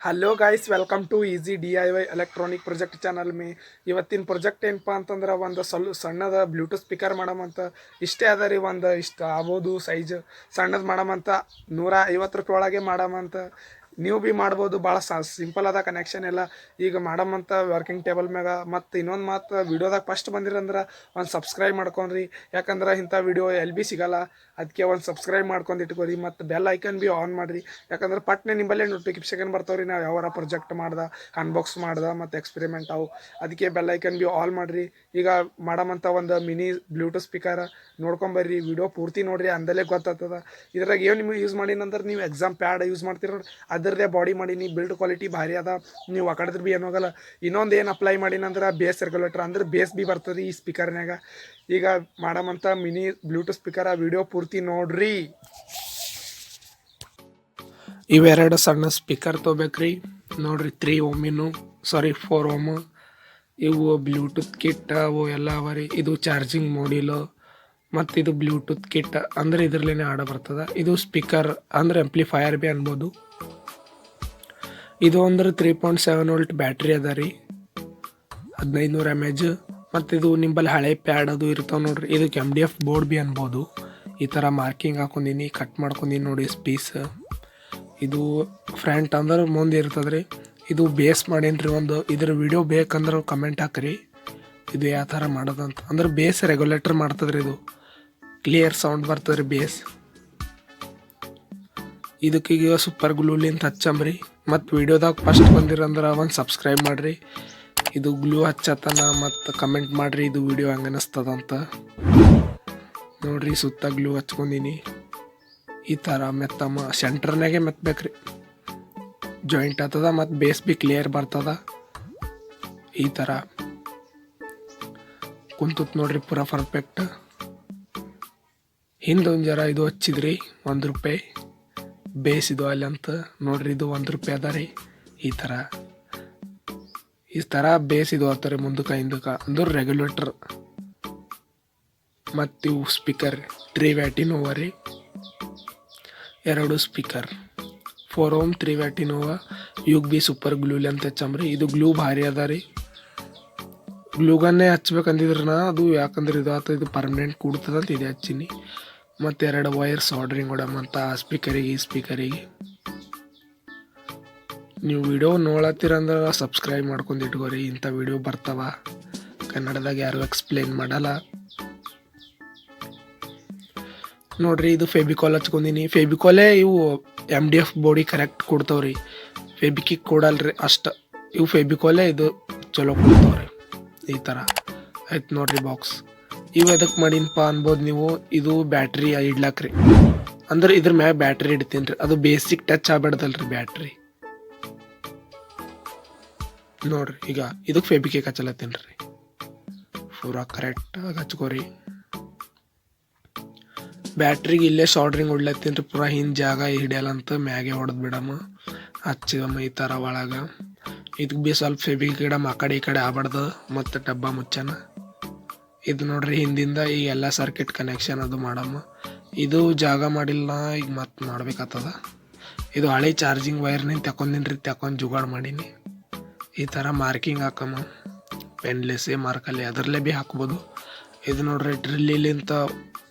Hello guys, welcome to easy DIY electronic project channel ಮೇ. ಇವತ್ತಿನ project ಏನಪ್ಪ ಅಂತಂದ್ರೆ ಒಂದು ಸಣ್ಣದ ಬ್ಲೂಟೂತ್ ಸ್ಪೀಕರ್ ಮಾಡಮಂತ. ಇಷ್ಟೇ ಅದ ರೀ, ಒಂದು ಇಷ್ಟ ಆಗ್ಬೋದು ಸೈಜ್ ಸಣ್ಣದು ಮಾಡಮಂತ. 150 ರೂಪಾಯಿ ಒಳಗೆ ಮಾಡಮಂತ. ನೀವು ಭೀ ಮಾಡ್ಬೋದು, ಭಾಳ ಸಿಂಪಲ್ ಅದ ಕನೆಕ್ಷನ್ ಎಲ್ಲ. ಈಗ ಮಾಡಮಂತ ವರ್ಕಿಂಗ್ ಟೇಬಲ್ ಮ್ಯಾಗ. ಮತ್ತು ಇನ್ನೊಂದು ಮಾತು, ವಿಡಿಯೋದಾಗ ಫಸ್ಟ್ ಬಂದಿರಂದ್ರೆ ಒಂದು ಸಬ್ಸ್ಕ್ರೈಬ್ ಮಾಡ್ಕೊರಿ. ಯಾಕಂದ್ರೆ ಇಂಥ ವಿಡಿಯೋ ಎಲ್ಲಿ ಭೀ ಸಿಗಲ್ಲ. ಅದಕ್ಕೆ ಒಂದು ಸಬ್ಸ್ಕ್ರೈಬ್ ಮಾಡ್ಕೊಂಡು ಇಟ್ಕೋರಿ. ಮತ್ತು ಬೆಲ್ ಐಕನ್ ಭೀ ಆನ್ ಮಾಡಿರಿ. ಯಾಕಂದ್ರೆ ಪಟ್ನೆ ನಿಂಬಲ್ಲೇ ನೋಟಿಫಿಕೇಶನ್ ಬರ್ತಾವ್ರಿ ನಾವು ಯಾವಾರ ಪ್ರೊಜೆಕ್ಟ್ ಮಾಡ್ದೆ, ಅನ್ಬಾಕ್ಸ್ ಮಾಡ್ದೆ ಮತ್ತು ಎಕ್ಸ್ಪೆರಿಮೆಂಟ್ ಅವು. ಅದಕ್ಕೆ ಬೆಲ್ ಐಕನ್ ಭೀ ಆಲ್ ಮಾಡಿರಿ. ಈಗ ಮಾಡಮಂತ ಒಂದು ಮಿನಿ ಬ್ಲೂಟೂತ್ ಸ್ಪೀಕರ್ ನೋಡ್ಕೊಂಬರ್ರಿ. ವಿಡಿಯೋ ಪೂರ್ತಿ ನೋಡಿರಿ, ಅಂದಲೇ ಗೊತ್ತಾಗ್ತದ. ಇದ್ರಾಗ ಏನು ನಿಮಗೆ ಯೂಸ್ ಮಾಡೀನಂದ್ರೆ, ನೀವು ಎಕ್ಸಾಮ್ ಪ್ಯಾಡ್ ಯೂಸ್ ಮಾಡ್ತೀರ ನೋಡಿ, ಅದರದೇ ಬಾಡಿ ಮಾಡೀನಿ. ಬಿಲ್ಡ್ ಕ್ವಾಲಿಟಿ ಭಾರಿ ಅದ. ನೀವು ಆ ಕಡೆದ್ರೆ ಭೀ ಏನಾಗಲ್ಲ. ಇನ್ನೊಂದು ಏನು ಅಪ್ಲೈ ಮಾಡೀನಂದ್ರೆ ಬೇಸ್ ರೆಗ್ಯುಲೇಟರ್, ಅಂದ್ರೆ ಬೇಸ್ ಭೀ ಬರ್ತದೆ ಈ ಸ್ಪೀಕರ್ನಾಗ. ಈಗ ಮಾಡಮಂತ ಮಿನಿ ಬ್ಲೂಟೂತ್ ಸ್ಪೀಕರ್. ಆ ವಿಡಿಯೋ ಪೂರ್ತಿ ನೋಡ್ರಿ. ಇವೆರಡು ಸಣ್ಣ ಸ್ಪೀಕರ್ ತೊಗೋಬೇಕ್ರಿ. ನೋಡ್ರಿ, 3 ಓಮಿನು, ಸಾರಿ 4 ಓಮ್. ಇವು ಬ್ಲೂಟೂತ್ ಕಿಟ್ ಅವು ಎಲ್ಲ ಅವ ರೀ. ಇದು ಚಾರ್ಜಿಂಗ್ ಮಾಡ್ಯೂಲು ಮತ್ತು ಇದು ಬ್ಲೂಟೂತ್ ಕಿಟ್, ಅಂದ್ರೆ ಇದ್ರಲ್ಲೇ ಆಡ ಬರ್ತದೆ. ಇದು ಸ್ಪೀಕರ್ ಅಂದ್ರೆ ಆಂಪ್ಲಿಫೈಯರ್ ಭೀ ಅನ್ಬೋದು. ಇದು ಅಂದ್ರೆ 3.7 ವೋಲ್ಟ್ ಬ್ಯಾಟ್ರಿ ಅದ ರೀ, 1500 mAh. ಮತ್ತು ಇದು ನಿಂಬಲ್ಲಿ ಹಳೆ ಪ್ಯಾಡ್ ಅದು ಇರ್ತಾವೆ ನೋಡ್ರಿ. ಇದಕ್ಕೆ MDF ಬೋರ್ಡ್ ಭೀ ಅನ್ಬೋದು. ಈ ಥರ ಮಾರ್ಕಿಂಗ್ ಹಾಕೊಂಡಿನಿ, ಕಟ್ ಮಾಡ್ಕೊಂಡಿನಿ ನೋಡಿ ಪೀಸ್. ಇದು ಫ್ರಂಟ್ ಅಂದ್ರೆ ಮುಂದೆ ಇರ್ತದೆ ರೀ. ಇದು ಬೇಸ್ ಮಾಡೀನಿ ಒಂದು. ಇದ್ರ ವಿಡಿಯೋ ಬೇಕಂದ್ರೆ ಕಮೆಂಟ್ ಹಾಕ್ರಿ, ಇದು ಯಾವ ಥರ ಮಾಡೋದಂತ. ಅಂದ್ರೆ ಬೇಸ್ ರೆಗ್ಯುಲೇಟರ್ ಮಾಡ್ತದ್ರಿ. ಇದು ಕ್ಲಿಯರ್ ಸೌಂಡ್ ಬರ್ತದೆ ರೀ ಬೇಸ್. ಇದಕ್ಕೀಗ ಸೂಪರ್ ಗ್ಲೂಲಿಂತ ಹಚ್ಚಂಬ್ರಿ. ಮತ್ತು ವಿಡಿಯೋದಾಗ ಫಸ್ಟ್ ಬಂದಿರಂದ್ರೆ ಒಂದು ಸಬ್ಸ್ಕ್ರೈಬ್ ಮಾಡಿರಿ. ಇದು ಗ್ಲೂ ಹಚ್ಚತನ ಮತ್ತು ಕಮೆಂಟ್ ಮಾಡಿರಿ ಇದು ವಿಡಿಯೋ ಹೆಂಗೆ ಅನ್ನಿಸ್ತದಂತ. ನೋಡ್ರಿ, ಸುತ್ತ ಗ್ಲೂ ಹಚ್ಕೊಂಡಿನಿ. ಈ ಥರ ಮೆತ್ತಮ್ಮ ಸೆಂಟ್ರ್ನಾಗೆ ಮೆತ್ತಬೇಕ್ರಿ, ಜಾಯಿಂಟ್ ಆಗ್ತದ. ಮತ್ತು ಬೇಸ್ ಭೀ ಕ್ಲಿಯರ್ ಬರ್ತದ. ಈ ಥರ ಕುಂತತ್ ನೋಡ್ರಿ, ಪೂರ ಪರ್ಫೆಕ್ಟ್. ಹಿಂದೊಂದು ಜರ ಇದು ಹಚ್ಚಿದ್ರಿ, 1 ರೂಪಾಯಿ ಬೇಸ್ ಇದು ಅಲ್ಲಿ ಅಂತ ನೋಡ್ರಿ. ಇದು 1 ರೂಪಾಯಿ ಅದ ರೀ. ಈ ಥರ ಬೇಸ್ ಇದು ಆಗ್ತಾರೆ ಮುಂದಕ್ಕೆ ಹಿಂದಕ್ಕೆ, ಅಂದ್ರೆ ರೆಗ್ಯುಲೇಟರ್. ಮತ್ತು ಇವು ಸ್ಪೀಕರ್ 3 ವ್ಯಾಟಿನೋವ ರೀ. 2 ಸ್ಪೀಕರ್ 4 ಓಮ್ 3 ವ್ಯಾಟಿನೋವ. ಇವಾಗ ಭೀ ಸೂಪರ್ ಗ್ಲೂಲಿ ಅಂತ ಹಚ್ಚಂಬ್ರಿ. ಇದು ಗ್ಲೂ ಭಾರಿ ಅದ ರೀ. ಗ್ಲೂಗನ್ನೇ ಹಚ್ಬೇಕಂದಿದ್ರೆ ಅದು, ಯಾಕಂದ್ರೆ ಇದು ಆತ, ಇದು ಪರ್ಮನೆಂಟ್ ಕೂಡ್ತದಂತ ಇದೆ ಹಚ್ಚಿನಿ. ಮತ್ತು 2 ವೈರ್ ಸಾಲ್ಡ್ರಿಂಗ್ ಹೊಡಮಂತ ಆ ಸ್ಪೀಕರಿಗೆ ಈ ಸ್ಪೀಕರಿಗೆ. ನೀವು ವಿಡಿಯೋ ನೋಡತ್ತೀರಂದ್ರೆ ಸಬ್ಸ್ಕ್ರೈಬ್ ಮಾಡ್ಕೊಂಡು ಇಟ್ಕೋರಿ. ಇಂಥ ವಿಡಿಯೋ ಬರ್ತಾವ, ಕನ್ನಡದಾಗ ಯಾರು ಎಕ್ಸ್ಪ್ಲೇನ್ ಮಾಡಲ್ಲ. ನೋಡ್ರಿ, ಇದು ಫೆಬಿಕಾಲ್ ಹಚ್ಕೊಂಡಿನಿ. ಫೆಬಿಕಾಲೇ ಇವು MDF ಬಾಡಿ ಕರೆಕ್ಟ್ ಕೊಡ್ತಾವ್ರಿ, ಫೆಬಿಕಿಕ್ ಕೊಡಲ್ರಿ ಅಷ್ಟು. ಇವು ಫೆಬಿಕಾಲೇ ಇದು ಚಲೋ ಕೊಡ್ತಾವ್ರಿ. ಈ ಥರ ಆಯ್ತು ನೋಡ್ರಿ ಬಾಕ್ಸ್. ಇವು ಎದಕ್ಕೆ ಮಾಡೀನಪ್ಪ ಅನ್ಬೋದು ನೀವು. ಇದು ಬ್ಯಾಟ್ರಿ ಇಡ್ಲಾಕ್ರಿ, ಅಂದ್ರೆ ಇದ್ರ ಮ್ಯಾಗ ಬ್ಯಾಟ್ರಿ ಇಡ್ತೀನಿ ರೀ. ಅದು ಬೇಸಿಕ್ ಟಚ್ ಆಗ್ಬೇಡ್ದಲ್ರಿ ಬ್ಯಾಟ್ರಿ. ನೋಡ್ರಿ, ಈಗ ಇದಕ್ಕೆ ಫೆಬಿಕಿಕ್ ಹಚ್ಚಲತ್ತೀನಿ ರೀ. ಪೂರಾ ಕರೆಕ್ಟಾಗಿ ಹಚ್ಕೋರಿ. ಬ್ಯಾಟ್ರಿಗೆ ಇಲ್ಲೇ ಸಾಲ್ಡ್ರಿಂಗ್ ಹೊಡ್ಲತ್ತೀನಿ ರೀ. ಪೂರಾ ಹಿಂದೆ ಜಾಗ ಹಿಡಿಯಲ್ಲಂತ ಮ್ಯಾಗೆ ಹೊಡೆದು ಬಿಡಮ್ಮ, ಹಚ್ಚಿದಮ್ಮ ಈ ಥರ ಒಳಗೆ. ಇದಕ್ಕೆ ಭೀ ಸ್ವಲ್ಪ ಫೆಬಿಕಿಕ್ ಇಡಮ್ಮ, ಆ ಕಡೆ ಈ ಕಡೆ ಆಗ್ಬಾರ್ದು. ಮತ್ತು ಡಬ್ಬ ಮುಚ್ಚನ. ಇದು ನೋಡ್ರಿ, ಹಿಂದಿಂದ ಈ ಎಲ್ಲ ಸರ್ಕಿಟ್ ಕನೆಕ್ಷನ್ ಅದು ಮಾಡಮ್ಮ. ಇದು ಜಾಗ ಮಾಡಿಲ್ಲ, ಈಗ ಮತ್ತೆ ಮಾಡ್ಬೇಕಾಗ್ತದ. ಇದು ಹಳೆ ಚಾರ್ಜಿಂಗ್ ವೈರ್ನಿಂದ ತಗೊಂಡಿನಿ ರೀ, ತಗೊಂಡು ಜುಗಾಡ್ ಮಾಡೀನಿ. ಈ ಥರ ಮಾರ್ಕಿಂಗ್ ಹಾಕಮ್ಮ, ಪೆನ್ಲೆಸ್ಸೇ ಮಾರ್ಕಲ್ಲಿ ಅದರಲ್ಲೇ ಭೀ ಹಾಕ್ಬೋದು. ಇದು ನೋಡ್ರಿ, ಡ್ರಿಲ್ಲಿಂತ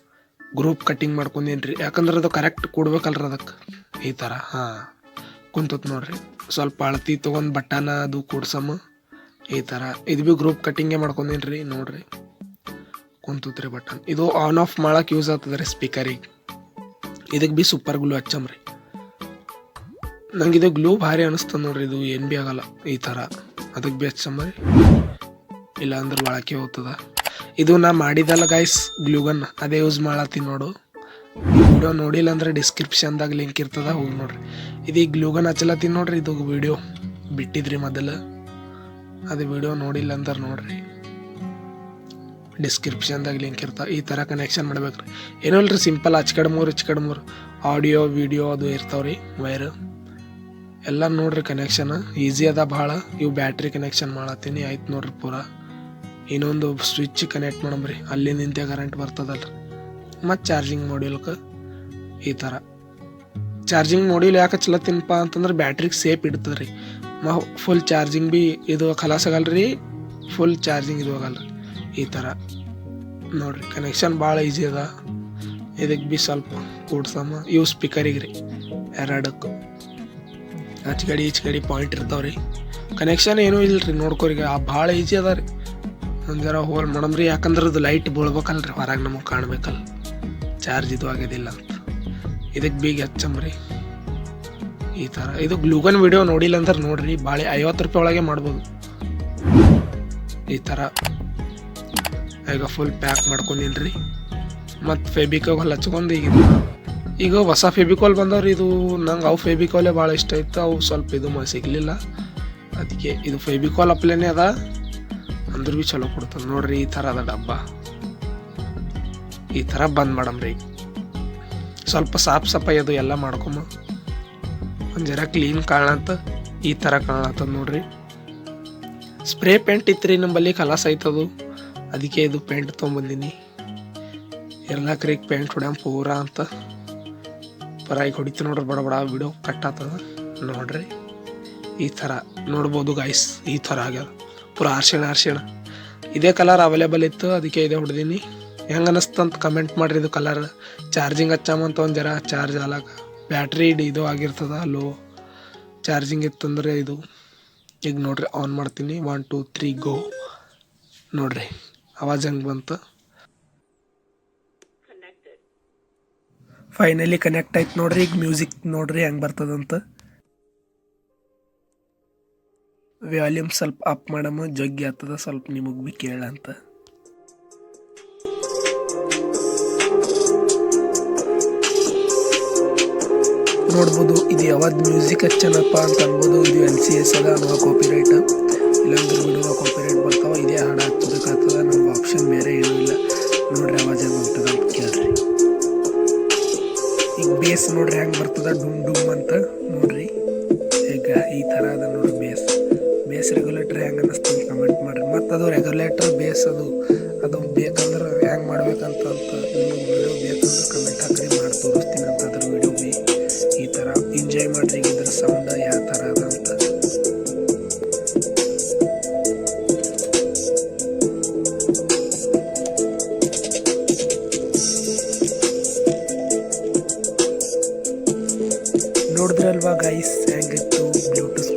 ಗ್ರೂಪ್ ಕಟ್ಟಿಂಗ್ ಮಾಡ್ಕೊಂಡೀನಿ ರೀ. ಯಾಕಂದ್ರೆ ಅದು ಕರೆಕ್ಟ್ ಕೊಡ್ಬೇಕಲ್ರಿ ಅದಕ್ಕೆ. ಈ ಥರ ಕುಂತತ್ ನೋಡ್ರಿ. ಸ್ವಲ್ಪ ಅಳತಿ ತೊಗೊಂಡು ಬಟನ ಅದು ಕೂಡ್ಸಮ್ಮ. ಈ ಥರ ಇದು ಭೀ ಗ್ರೂಪ್ ಕಟ್ಟಿಂಗೇ ಮಾಡ್ಕೊಂಡೀನಿ ರೀ. ನೋಡ್ರಿ, ಕುಂತತ್ರಿ ಬಟನ್. ಇದು ಆನ್ ಆಫ್ ಮಾಡಕ್ಕೆ ಯೂಸ್ ಆಗ್ತದೆ ರೀ ಸ್ಪೀಕರಿಗೆ. ಇದಕ್ಕೆ ಭೀ ಸೂಪರ್ ಗ್ಲೂ ಹಚ್ಚಮ್ರಿ. ನಂಗೆ ಇದು ಗ್ಲೂ ಭಾರಿ ಅನಿಸ್ತದೆ ನೋಡ್ರಿ. ಇದು ಏನು ಭೀ ಆಗಲ್ಲ ಈ ಥರ. ಅದಕ್ಕೆ ಭೀ ಹಚ್ಚಮ್ರಿ, ಇಲ್ಲ ಅಂದ್ರೆ ಒಳಕ್ಕೆ ಹೋಗ್ತದ. ಇದು ನಾ ಮಾಡಿದಲ್ಲ ಗೈಸ್ ಗ್ಲೂಗನ್, ಅದೇ ಯೂಸ್ ಮಾಡತ್ತೀನಿ ನೋಡು. ವಿಡಿಯೋ ನೋಡಿಲ್ಲ ಅಂದ್ರೆ ಡಿಸ್ಕ್ರಿಪ್ಷನ್ದಾಗ ಲಿಂಕ್ ಇರ್ತದ, ಹೋಗಿ ನೋಡ್ರಿ. ಇದು ಈ ಗ್ಲೂಗನ್ ಹಚ್ಚಲತ್ತೀನಿ ನೋಡ್ರಿ. ಇದು ವಿಡಿಯೋ ಬಿಟ್ಟಿದ್ರಿ ಮೊದಲು, ಅದು ವಿಡಿಯೋ ನೋಡಿಲ್ಲ ಅಂದ್ರೆ ನೋಡ್ರಿ, ಡಿಸ್ಕ್ರಿಪ್ಷನ್ದಾಗ ಲಿಂಕ್ ಇರ್ತಾವೆ. ಈ ಥರ ಕನೆಕ್ಷನ್ ಮಾಡ್ಬೇಕ್ರಿ. ಏನೋ ಇಲ್ರಿ, ಸಿಂಪಲ್ ಹಚ್ಕಡೆ ಮೂರು ಆಡಿಯೋ ವಿಡಿಯೋ ಅದು ಇರ್ತಾವ್ರಿ ವೈರ್ ಎಲ್ಲ. ನೋಡ್ರಿ ಕನೆಕ್ಷನ್ ಈಸಿ ಅದ ಭಾಳ. ಇವು ಬ್ಯಾಟ್ರಿ ಕನೆಕ್ಷನ್ ಮಾಡತ್ತೀನಿ. ಆಯ್ತು ನೋಡ್ರಿ, ಪೂರಾ ಇನ್ನೊಂದು ಸ್ವಿಚ್ ಕನೆಕ್ಟ್ ಮಾಡಮ್ರಿ, ಅಲ್ಲಿ ನಿಂತೆ ಕರೆಂಟ್ ಬರ್ತದಲ್ರಿ. ಮತ್ತು ಚಾರ್ಜಿಂಗ್ ಮಾಡ್ಯೂಲ್ಕ ಈ ಥರ ಚಾರ್ಜಿಂಗ್ ನೋಡಿಲ್ಲ ಯಾಕೆ ಹಚ್ಲತ್ತೀನಪ್ಪ ಅಂತಂದ್ರೆ ಬ್ಯಾಟ್ರಿಗೆ ಸೇಫ್ ಇಡ್ತದೆ ರೀ. ಫುಲ್ ಚಾರ್ಜಿಂಗ್ ಭೀ ಇದು ಖಲಾಸ್ ಆಗಲ್ಲ ರೀ, ಫುಲ್ ಚಾರ್ಜಿಂಗ್ ಇದು ಆಗಲ್ಲ ರೀ. ಈ ಥರ ನೋಡಿರಿ ಕನೆಕ್ಷನ್ ಭಾಳ ಈಸಿ ಅದ. ಇದಕ್ಕೆ ಭೀ ಸ್ವಲ್ಪ ಕೂಡ್ಸಮ್ಮ. ಇವು ಸ್ಪೀಕರಿಗೆ ರೀ, ಎರಡಕ್ಕೂ ಆಚೆ ಕಡೆ ಪಾಯಿಂಟ್ ಇರ್ತಾವೆ ರೀ. ಕನೆಕ್ಷನ್ ಏನೂ ಇಲ್ಲ ರೀ, ನೋಡ್ಕೋರಿ ಭಾಳ ಈಸಿ ಅದ ರೀ. ಒಂದು ಜರ ಹೋಲ್ ಮಾಡಮ್ರಿ, ಯಾಕಂದ್ರೆ ಅದು ಲೈಟ್ ಬೀಳ್ಬೇಕಲ್ಲ ರೀ, ಹೊರಗೆ ನಮಗೆ ಕಾಣಬೇಕಲ್ಲ ಚಾರ್ಜ್ ಇದು ಆಗೋದಿಲ್ಲ ಅಂತ. ಇದಕ್ಕೆ ಬೀಗ ಹಚ್ಚಮ್ರಿ ಈ ಥರ. ಇದು ಗ್ಲೂಗನ್ ವಿಡಿಯೋ ನೋಡಿಲ್ಲ ಅಂದ್ರೆ ನೋಡ್ರಿ, ಭಾಳ 50 ರೂಪಾಯಿ ಒಳಗೆ ಮಾಡ್ಬೋದು ಈ ಥರ. ಈಗ ಫುಲ್ ಪ್ಯಾಕ್ ಮಾಡ್ಕೊಂಡಿನ್ರಿ. ಮತ್ತು ಫೆಬಿಕಾಲ್ ಹಚ್ಕೊಂಡು ಈಗ ಹೊಸ ಫೆಬಿಕಾಲ್ ಬಂದವ್ರಿ. ಇದು ನಂಗೆ ಅವು ಫೆಬಿಕಾಲೇ ಭಾಳ ಇಷ್ಟ ಇತ್ತು, ಅವು ಸ್ವಲ್ಪ ಇದು ಸಿಗಲಿಲ್ಲ, ಅದಕ್ಕೆ ಇದು ಫೆಬಿಕಾಲ್ ಅಪ್ಲೇನೇ ಅದ, ಅಂದ್ರೂ ಭೀ ಚಲೋ ಕೊಡ್ತದೆ ನೋಡ್ರಿ. ಈ ಥರ ಅದ ಡಬ್ಬ, ಈ ಥರ ಬಂದ್ ಮಾಡಮ್ರಿ. ಸ್ವಲ್ಪ ಸಾಫ್ ಸಫಾಯಿ ಅದು ಎಲ್ಲ ಮಾಡ್ಕೊಮ, ಒಂದು ಜರ ಕ್ಲೀನ್ ಕಾಣತ್ತ, ಈ ಥರ ಕಾಣತ್ತದ ನೋಡ್ರಿ. ಸ್ಪ್ರೇ ಪೇಂಟ್ ಇತ್ತು ರೀ ನಮ್ಮಲ್ಲಿ, ಕಲಾಸ್ ಆಯ್ತದು, ಅದಕ್ಕೆ ಇದು ಪೇಂಟ್ ತೊಗೊಂಬಂದಿನಿ. ಎಲ್ಲ ಕ್ರೀಕ್ ಪೇಂಟ್ ಹೊಡ್ಯಾಮ ಪೂರಾ ಅಂತ ಪರಾಗಿ ಹೊಡಿತು ನೋಡ್ರಿ. ಬಡ ಬಡ ವಿಡಿಯೋ ಕಟ್ ಆಗ್ತದ ನೋಡ್ರಿ. ಈ ಥರ ನೋಡ್ಬೋದು ಗಾಯ್ಸ್, ಈ ಥರ ಆಗ್ಯದ ಪೂರಾ ಅರ್ಶಿಣ. ಇದೇ ಕಲರ್ ಅವೈಲೇಬಲ್ ಇತ್ತು, ಅದಕ್ಕೆ ಇದೇ ಹೊಡೆದೀನಿ. ಹೆಂಗೆ ಅನ್ನಿಸ್ತಂತ ಕಮೆಂಟ್ ಮಾಡಿರಿ. ಇದು ಕಲರ್ ಚಾರ್ಜಿಂಗ್ ಹಚ್ಚಾಮಂತ ಒಂದು ಜರ ಚಾರ್ಜ್ ಆಲಾಕ ಬ್ಯಾಟ್ರಿ ಇದು ಆಗಿರ್ತದ, ಲೋ ಚಾರ್ಜಿಂಗ್ ಇತ್ತಂದ್ರೆ ಇದು. ಈಗ ನೋಡ್ರಿ ಆನ್ ಮಾಡ್ತೀನಿ, 1 2 3 ಗೋ. ನೋಡ್ರಿ ಆವಾಜ್ ಹೆಂಗೆ ಬಂತು. ಫೈನಲಿ ಕನೆಕ್ಟ್ ಆಯ್ತು ನೋಡ್ರಿ. ಈಗ ಮ್ಯೂಸಿಕ್ ನೋಡ್ರಿ ಹೆಂಗೆ ಬರ್ತದಂತ. ವ್ಯಾಲ್ಯೂಮ್ ಸ್ವಲ್ಪ ಅಪ್ ಮಾಡಮ್ಮ, ಜಗ್ಗಿ ಆಗ್ತದ, ಸ್ವಲ್ಪ ನಿಮಗೆ ಭೀ ಕೇಳಂತ. ನೋಡ್ಬೋದು ಇದು ಯಾವ್ದು ಮ್ಯೂಸಿಕ್ ಹಚ್ಚನಪ್ಪ ಅಂತ ಅನ್ಬೋದು. ಇದು NCS ಅದ, ನೋ ಕಾಪಿರೈಟ್, ಇಲ್ಲಾಂದ್ರೆ ವಿಡಿಯೋ ಕಾಪಿರೈಟ್ ಬರ್ತಾವ. ಇದೇ ಹಾಡು ಹಚ್ಚಬೇಕಾಗ್ತದ, ನಮ್ಗೆ ಆಪ್ಷನ್ ಬೇರೆ ಏನೂ ಇಲ್ಲ. ನೋಡ್ರಿ ಆವಾಜ್ ಹೆಂಗೆ ಬರ್ತದ ಅಂತ ಕೇಳ್ರಿ. ಈಗ ಬೇಸ್ ನೋಡ್ರಿ ಹೆಂಗೆ ಬರ್ತದ, ಡುಮ್ ಡುಮ್ ಅಂತ ನೋಡ್ರಿ. ಈಗ ಈ ಥರ ಅದ ನೋಡ್ರಿ ಬೇಸ್ ರೆಗ್ಯುಲೇಟರ್ ಹೆಂಗೆ ಅನ್ನಿಸ್ತಂತ ಕಮೆಂಟ್ ಮಾಡಿರಿ. ಮತ್ತು ಅದು ರೆಗ್ಯುಲೇಟರ್ ಬೇಸ್ ಅದು ಬೇಕಂದ್ರೆ ಹೆಂಗೆ ಮಾಡ್ಬೇಕಂತ ನಿಮಗೆ ವಿಡಿಯೋ ಬೇಕಂದ್ರೆ ಕಮೆಂಟ್ ಹಾಕಿ, ಮಾಡಿ ತೋರಿಸ್ತೀನಿ ಅಂತ ಅದ್ರ ವಿಡಿಯೋ ಭೀ. ಈ ಥರ ಎಂಜಾಯ್ ಮಾಡಿರಿ. ಈಗ ಇದ್ರ ಸೌಂಡ್ ಯಾವ ಥರ ಅದ ಅಂತ. ನೋಡಿದ್ರಲ್ವಾ ಗೈಸ್ ಹೆಂಗಿತ್ತು ಬ್ಲೂಟೂತ್